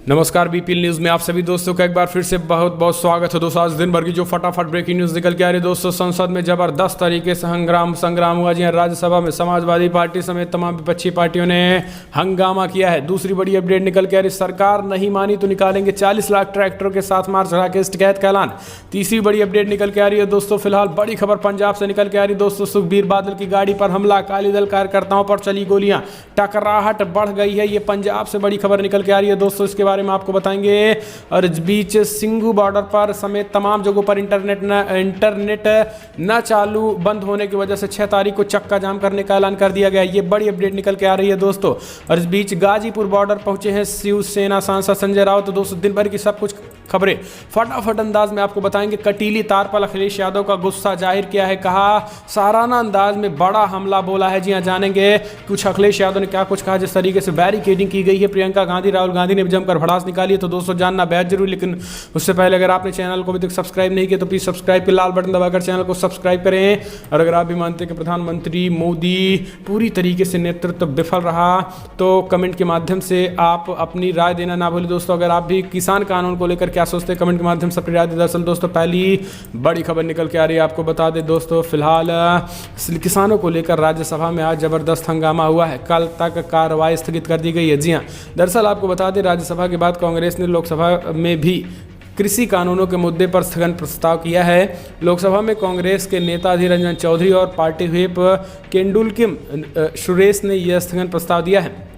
नमस्कार BPL news में आप सभी दोस्तों का एक बार फिर से बहुत बहुत स्वागत है। दोस्तों आज दिन भर की जो फटाफट ब्रेकिंग न्यूज़ निकल के आ रही है दोस्तों, संसद में जबरदस्त तरीके से संग्राम हुआ। जी हाँ, राज्यसभा में समाजवादी पार्टी समेत तमाम विपक्षी पार्टियों ने हंगामा किया है। दूसरी बड़ी अपडेट निकल के आ रही, सरकार नहीं मानी तो निकालेंगे 40 लाख ट्रैक्टरों के साथ मार्च, राकेश टिकैत का ऐलान। तीसरी बड़ी अपडेट निकल के आ रही है दोस्तों, फिलहाल बड़ी खबर पंजाब से निकल के आ रही है दोस्तों, सुखबीर बादल की गाड़ी पर हमला, अकाली दल कार्यकर्ताओं पर चली गोलियां, टकराहट बढ़ गई है। ये पंजाब से बड़ी खबर निकल के आ रही है दोस्तों, इसके बारे में आपको बताएंगे। और इस बीच सिंघू बॉर्डर पर समेत तमाम जगहों पर इंटरनेट न चालू बंद होने की वजह से 6 तारीख को चक्का जाम करने का ऐलान कर दिया गया। ये बड़ी अपडेट निकल के आ रही है दोस्तों। और इस बीच गाजीपुर बॉर्डर पहुंचे हैं शिवसेना सांसद संजय राउत। तो दोस्तों दिन भर की सब कुछ खबरें फटाफट अंदाज में आपको बताएंगे। कटीली तार पर अखिलेश यादव का गुस्सा जाहिर किया है, कहा साराना अंदाज में बड़ा हमला बोला है। जी हां, जानेंगे कुछ अखिलेश यादव ने क्या कुछ कहा। जिस तरीके से बैरिकेडिंग की गई है प्रियंका गांधी, राहुल गांधी ने जमकर भड़ास निकाली है, तो दोस्तों जानना बेहद जरूरी। लेकिन उससे पहले अगर आपने चैनल को अभी तक सब्सक्राइब नहीं किया तो प्लीज सब्सक्राइब के लाल बटन दबाकर चैनल को सब्सक्राइब करें। और अगर आप भी मानते हैं कि प्रधानमंत्री मोदी पूरी तरीके से नेतृत्व विफल रहा तो कमेंट के माध्यम से आप अपनी राय देना ना भूलें दोस्तों। अगर आप भी किसान कानून को लेकर क्या सोचते हैं कमेंट के माध्यम से अपनी राय दें। दरअसल दोस्तों पहली बड़ी खबर निकल के आ रही है, आपको बता दें दोस्तों, फिलहाल किसानों को लेकर राज्यसभा में आज जबरदस्त हंगामा हुआ है। कल तक कार्रवाई स्थगित कर दी गई है। जी हां, दरअसल आपको बता दें राज्यसभा के बाद कांग्रेस ने लोकसभा में भी कृषि कानूनों के मुद्दे पर स्थगन प्रस्ताव किया है। लोकसभा में कांग्रेस के नेता अधीर रंजन चौधरी और पार्टी व्हिप केंडुलकिम सुरेश ने यह स्थगन प्रस्ताव दिया है।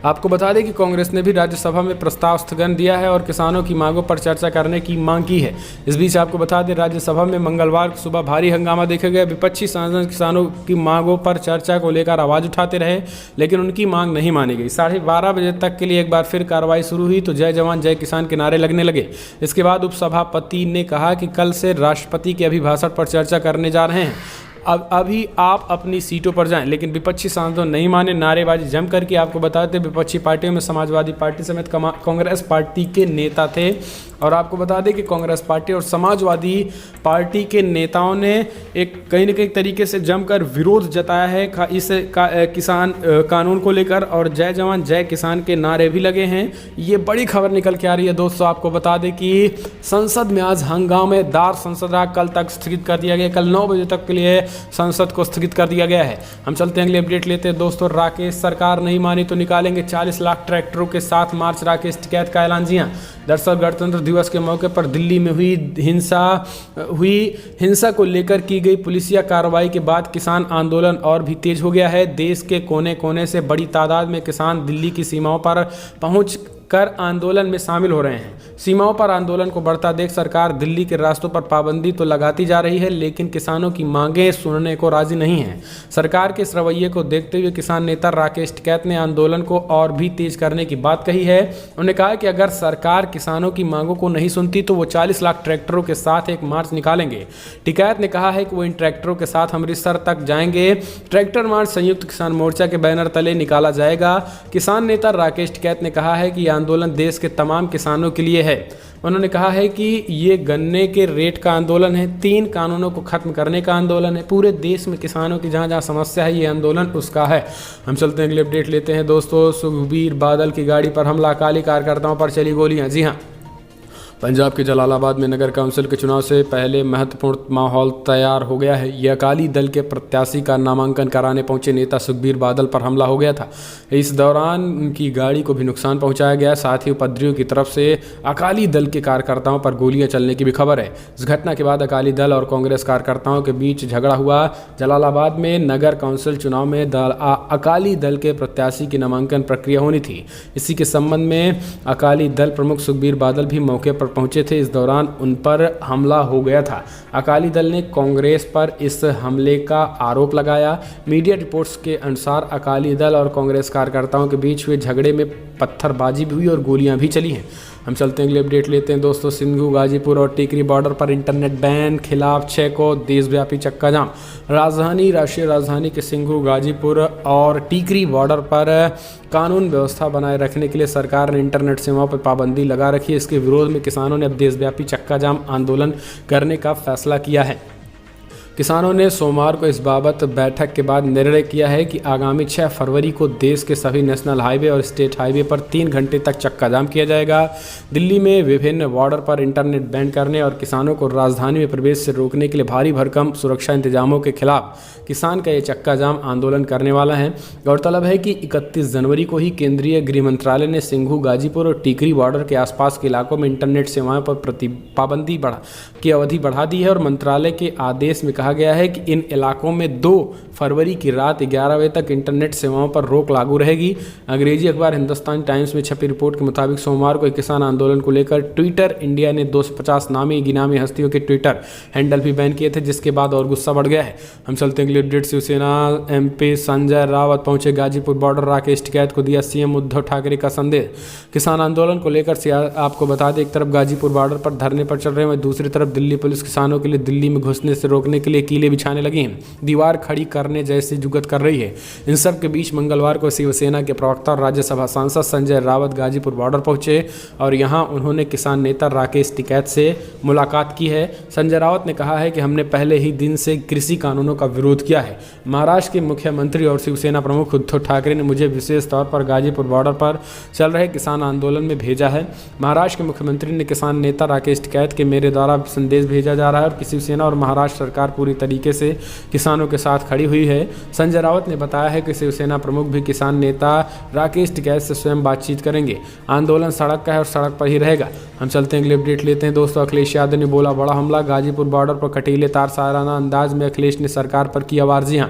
आपको बता दें कि कांग्रेस ने भी राज्यसभा में प्रस्ताव स्थगन दिया है और किसानों की मांगों पर चर्चा करने की मांग की है। इस बीच आपको बता दें राज्यसभा में मंगलवार को सुबह भारी हंगामा देखा गया। विपक्षी सांसद किसानों की मांगों पर चर्चा को लेकर आवाज उठाते रहे, लेकिन उनकी मांग नहीं मानी गई। 12:30 बजे तक के लिए एक बार फिर कार्रवाई शुरू हुई तो जय जवान जय किसान के नारे लगने लगे। इसके बाद उपसभापति ने कहा कि कल से राष्ट्रपति के अभिभाषण पर चर्चा करने जा रहे हैं, अब अभी आप अपनी सीटों पर जाएं। लेकिन विपक्षी सांसदों नहीं माने, नारेबाजी जम करके। आपको बताते विपक्षी पार्टियों में समाजवादी पार्टी समेत कांग्रेस पार्टी के नेता थे। और आपको बता दें कि कांग्रेस पार्टी और समाजवादी पार्टी के नेताओं ने एक कहीं न कहीं तरीके से जमकर विरोध जताया है इस किसान कानून को लेकर, और जय जवान जय किसान के नारे भी लगे हैं। ये बड़ी खबर निकल के आ रही है दोस्तों। आपको बता दें कि संसद में आज हंगामेदार संसद रहा, कल तक स्थगित कर दिया गया। कल 9 बजे तक के लिए संसद को स्थगित कर दिया गया है। हम चलते हैं अगली अपडेट लेते हैं दोस्तों। राकेश सरकार नहीं मानी तो निकालेंगे 40 लाख ट्रैक्टरों के साथ मार्च, राकेश टिकैत का ऐलान। जी हां, दरअसल गणतंत्र दिवस के मौके पर दिल्ली में हुई हिंसा को लेकर की गई पुलिसिया कार्रवाई के बाद किसान आंदोलन और भी तेज हो गया है। देश के कोने कोने से बड़ी तादाद में किसान दिल्ली की सीमाओं पर पहुंच कर आंदोलन में शामिल हो रहे हैं। सीमाओं पर आंदोलन को बढ़ता देख सरकार दिल्ली के रास्तों पर पाबंदी तो लगाती जा रही है, लेकिन किसानों की मांगें सुनने को राजी नहीं है। सरकार के इस रवैये को देखते हुए किसान नेता राकेश टिकैत ने आंदोलन को और भी तेज करने की बात कही है। उन्होंने कहा कि अगर सरकार किसानों की मांगों को नहीं सुनती तो वो 40 लाख ट्रैक्टरों के साथ एक मार्च निकालेंगे। टिकैत ने कहा है कि वो इन ट्रैक्टरों के साथ अमृतसर तक जाएंगे। ट्रैक्टर मार्च संयुक्त किसान मोर्चा के बैनर तले निकाला जाएगा। किसान नेता राकेश टिकैत ने कहा है कि आंदोलन देश के तमाम किसानों के लिए है। उन्होंने कहा है कि ये गन्ने के रेट का आंदोलन है, 3 कानूनों को खत्म करने का आंदोलन है। पूरे देश में किसानों की जहाँ जहाँ समस्या है ये आंदोलन उसका है। हम चलते हैं अगले अपडेट लेते हैं दोस्तों। सुखबीर बादल की गाड़ी पर हमला, अकाली कार्यकर्ताओं पर चली गोलियां। जी हाँ, पंजाब के जलालाबाद में नगर काउंसिल के चुनाव से पहले महत्वपूर्ण माहौल तैयार हो गया है। यह अकाली दल के प्रत्याशी का नामांकन कराने पहुंचे नेता सुखबीर बादल पर हमला हो गया था। इस दौरान उनकी गाड़ी को भी नुकसान पहुंचाया गया। साथ ही उपद्रवियों की तरफ से अकाली दल के कार्यकर्ताओं पर गोलियां चलने की भी खबर है। इस घटना के बाद अकाली दल और कांग्रेस कार्यकर्ताओं के बीच झगड़ा हुआ। जलालाबाद में नगर काउंसिल चुनाव में अकाली दल के प्रत्याशी की नामांकन प्रक्रिया होनी थी। इसी के संबंध में अकाली दल प्रमुख सुखबीर बादल भी मौके पर पहुंचे थे। इस दौरान उन पर हमला हो गया था। अकाली दल ने कांग्रेस पर इस हमले का आरोप लगाया। मीडिया रिपोर्ट्स के अनुसार अकाली दल और कांग्रेस कार्यकर्ताओं के बीच हुए झगड़े में पत्थरबाजी भी हुई और गोलियां भी चली हैं। हम चलते हैं अगले अपडेट लेते हैं दोस्तों। सिंघू, गाजीपुर और टिकरी बॉर्डर पर इंटरनेट बैन, खिलाफ 6 को देशव्यापी चक्का जाम। राष्ट्रीय राजधानी के सिंघू, गाजीपुर और टिकरी बॉर्डर पर कानून व्यवस्था बनाए रखने के लिए सरकार ने इंटरनेट सेवाओं पर पाबंदी लगा रखी है। इसके विरोध में किसानों ने अब देशव्यापी चक्का जाम आंदोलन करने का फैसला किया है। किसानों ने सोमवार को इस बाबत बैठक के बाद निर्णय किया है कि आगामी 6 फरवरी को देश के सभी नेशनल हाईवे और स्टेट हाईवे पर 3 घंटे तक चक्का जाम किया जाएगा। दिल्ली में विभिन्न बॉर्डर पर इंटरनेट बैन करने और किसानों को राजधानी में प्रवेश से रोकने के लिए भारी भरकम सुरक्षा इंतजामों के खिलाफ किसान का ये चक्का जाम आंदोलन करने वाला है। गौरतलब है कि 31 जनवरी को ही केंद्रीय गृह मंत्रालय ने सिंघू, गाजीपुर और टीकरी बॉर्डर के आसपास के इलाकों में इंटरनेट सेवाओं पर पाबंदी की अवधि बढ़ा दी है और मंत्रालय के आदेश में कहा गया है कि इन इलाकों में 2 फरवरी की रात 11 बजे तक इंटरनेट सेवाओं पर रोक लागू रहेगी। अंग्रेजी अखबार हिंदुस्तान टाइम्स में छपी रिपोर्ट के मुताबिक सोमवार को किसान आंदोलन को लेकर ट्विटर इंडिया ने 250 नामी गिनामी हस्तियों के ट्विटर हैंडल भी बैन किए थे, जिसके बाद और गुस्सा बढ़ गया है। हम चलते हैं अगली अपडेट। शिवसेना MP संजय रावत पहुंचे गाजीपुर बॉर्डर, राकेश टिकैत को दिया CM उद्धव ठाकरे का संदेश। किसान आंदोलन को लेकर आपको बता दें, एक तरफ गाजीपुर बॉर्डर पर धरने पर चल रहे हैं, दूसरी तरफ दिल्ली पुलिस किसानों के लिए दिल्ली में घुसने से रोकने के लिए कीले बिछाने लगी है, दीवार खड़ी करने जैसी जुगत कर रही है। इन सब के बीच मंगलवार को शिवसेना के प्रवक्ता और राज्यसभा सांसद संजय रावत गाजीपुर बॉर्डर पहुंचे और यहां उन्होंने किसान नेता राकेश टिकैत से मुलाकात की है। संजय रावत ने कहा है कि हमने पहले ही दिन से कृषि कानूनों का विरोध किया है। महाराष्ट्र के मुख्यमंत्री और शिवसेना प्रमुख उद्धव ठाकरे ने मुझे विशेष तौर पर गाजीपुर बॉर्डर पर चल रहे किसान आंदोलन में भेजा है। महाराष्ट्र के मुख्यमंत्री ने किसान नेता राकेश टिकैत के मेरे द्वारा संदेश भेजा जा रहा है और शिवसेना और महाराष्ट्र सरकार पूरी तरीके से किसानों के साथ खड़ी हुई है। संजय रावत ने बताया है कि शिवसेना प्रमुख भी किसान नेता राकेश टिकैत से स्वयं बातचीत करेंगे। आंदोलन सड़क का है और सड़क पर ही रहेगा। हम चलते हैं अगले अपडेट लेते हैं दोस्तों। अखिलेश यादव ने बोला बड़ा हमला, गाजीपुर बॉर्डर पर कटीले तार, साराना अंदाज में अखिलेश ने सरकार पर किया वारजियां।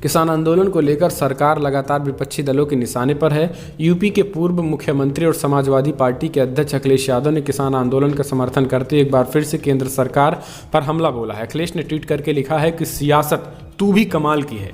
किसान आंदोलन को लेकर सरकार लगातार विपक्षी दलों के निशाने पर है। यूपी के पूर्व मुख्यमंत्री और समाजवादी पार्टी के अध्यक्ष अखिलेश यादव ने किसान आंदोलन का समर्थन करते हुए एक बार फिर से केंद्र सरकार पर हमला बोला है। अखिलेश ने ट्वीट करके लिखा है कि सियासत तू भी कमाल की है,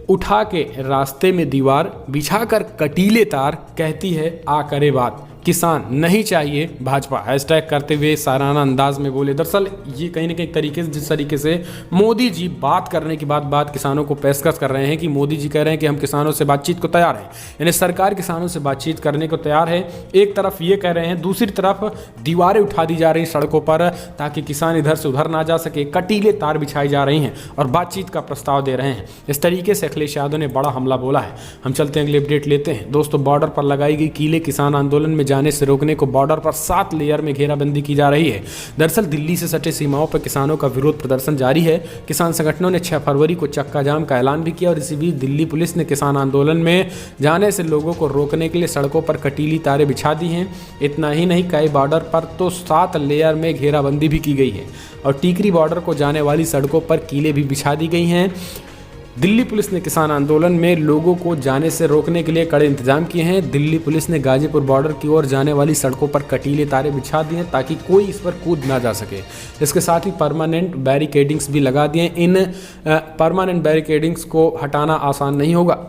उठा के रास्ते में दीवार बिछाकर कटीले तार, कहती है आ करे बात, किसान नहीं चाहिए भाजपा, हैशटैग करते हुए साराना अंदाज में बोले। दरअसल ये कहीं ना कहीं तरीके से, जिस तरीके से मोदी जी बात करने की बात किसानों को पेशकश कर रहे हैं कि मोदी जी कह रहे हैं कि हम किसानों से बातचीत को तैयार हैं, यानी सरकार किसानों से बातचीत करने को तैयार है। एक तरफ ये कह रहे हैं, दूसरी तरफ दीवारें उठा दी जा रही सड़कों पर ताकि किसान इधर से उधर ना जा सके, कटीले तार बिछाई जा रही हैं और बातचीत का प्रस्ताव दे रहे हैं। इस तरीके से अखिलेश यादव ने बड़ा हमला बोला है। हम चलते हैं अगले अपडेट लेते हैं दोस्तों। बॉर्डर पर लगाई गई कीले, किसान आंदोलन में जाने से रोकने को बॉर्डर पर 7 लेयर में घेराबंदी की जा रही है। दरअसल दिल्ली से सटे सीमाओं पर किसानों का विरोध प्रदर्शन जारी है। किसान संगठनों ने 6 फरवरी को चक्का जाम का ऐलान भी किया और इसी बीच दिल्ली पुलिस ने किसान आंदोलन में जाने से लोगों को रोकने के लिए सड़कों पर कटीली तारें बिछा दी हैं। इतना ही नहीं, कई बॉर्डर पर तो 7 लेयर में घेराबंदी भी की गई है और टीकरी बॉर्डर को जाने वाली सड़कों पर कीले भी बिछा दी गई हैं। दिल्ली पुलिस ने किसान आंदोलन में लोगों को जाने से रोकने के लिए कड़े इंतजाम किए हैं। दिल्ली पुलिस ने गाजीपुर बॉर्डर की ओर जाने वाली सड़कों पर कटीले तारे बिछा दिए हैं ताकि कोई इस पर कूद ना जा सके। इसके साथ ही परमानेंट बैरिकेडिंग्स भी लगा दिए। इन परमानेंट बैरिकेडिंग्स को हटाना आसान नहीं होगा।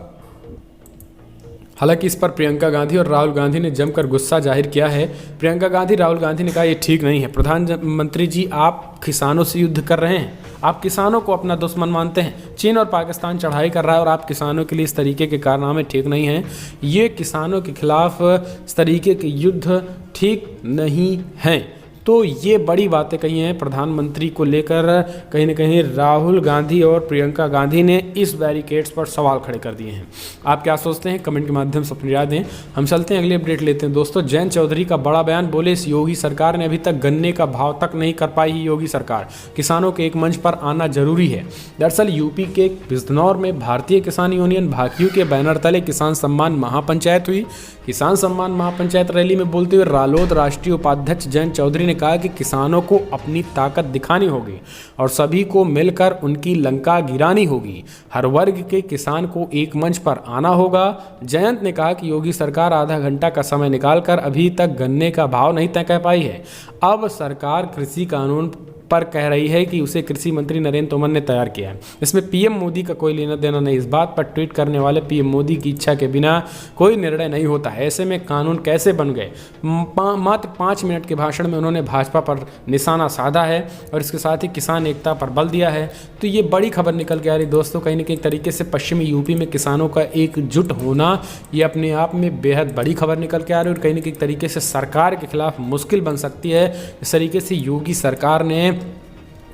हालांकि इस पर प्रियंका गांधी और राहुल गांधी ने जमकर गुस्सा जाहिर किया है। प्रियंका गांधी, राहुल गांधी ने कहा ये ठीक नहीं है। प्रधानमंत्री जी, आप किसानों से युद्ध कर रहे हैं, आप किसानों को अपना दुश्मन मानते हैं। चीन और पाकिस्तान चढ़ाई कर रहा है और आप किसानों के लिए इस तरीके के कारनामे ठीक नहीं हैं। ये किसानों के खिलाफ इस तरीके के युद्ध ठीक नहीं हैं। तो ये बड़ी बातें कही हैं प्रधानमंत्री को लेकर। कहीं ना कहीं राहुल गांधी और प्रियंका गांधी ने इस बैरिकेड्स पर सवाल खड़े कर दिए हैं। आप क्या सोचते हैं, कमेंट के माध्यम से अपनी राय दें। हम चलते हैं अगली अपडेट लेते हैं दोस्तों। जयंत चौधरी का बड़ा बयान, बोले इस योगी सरकार ने अभी तक गन्ने का भाव तक नहीं कर पाई। योगी सरकार, किसानों के एक मंच पर आना जरूरी है। दरअसल यूपी के बिजनौर में भारतीय किसान यूनियन भाकियू के बैनर तले किसान सम्मान महापंचायत हुई। किसान सम्मान महापंचायत रैली में बोलते हुए रालोद राष्ट्रीय उपाध्यक्ष जयंत चौधरी ने कहा कि किसानों को अपनी ताकत दिखानी होगी और सभी को मिलकर उनकी लंका गिरानी होगी। हर वर्ग के किसान को एक मंच पर आना होगा। जयंत ने कहा कि योगी सरकार आधा घंटा का समय निकालकर अभी तक गन्ने का भाव नहीं तय कर पाई है। अब सरकार कृषि कानून पर कह रही है कि उसे कृषि मंत्री नरेंद्र तोमर ने तैयार किया है। इसमें पीएम मोदी का कोई लेना देना नहीं। इस बात पर ट्वीट करने वाले पीएम मोदी की इच्छा के बिना कोई निर्णय नहीं होता है। ऐसे में कानून कैसे बन गए? मात्र 5 मिनट के भाषण में उन्होंने भाजपा पर निशाना साधा है और इसके साथ ही किसान एकता पर बल दिया है। तो ये बड़ी खबर निकल के आ रही दोस्तों। कहीं न कहीं तरीके से पश्चिमी यूपी में किसानों का एकजुट होना ये अपने आप में बेहद बड़ी खबर निकल के आ रही है और कहीं न कहीं तरीके से सरकार के खिलाफ मुश्किल बन सकती है। इस तरीके से योगी सरकार ने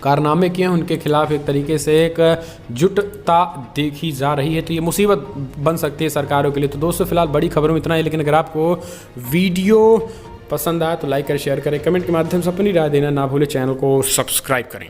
कारनामे किए हैं उनके खिलाफ एक तरीके से एक जुटता देखी जा रही है। तो ये मुसीबत बन सकती है सरकारों के लिए। तो दोस्तों फिलहाल बड़ी खबरों में इतना ही, लेकिन अगर आपको वीडियो पसंद आया तो लाइक करें, शेयर करें, कमेंट के माध्यम से अपनी राय देना ना भूलें, चैनल को सब्सक्राइब करें।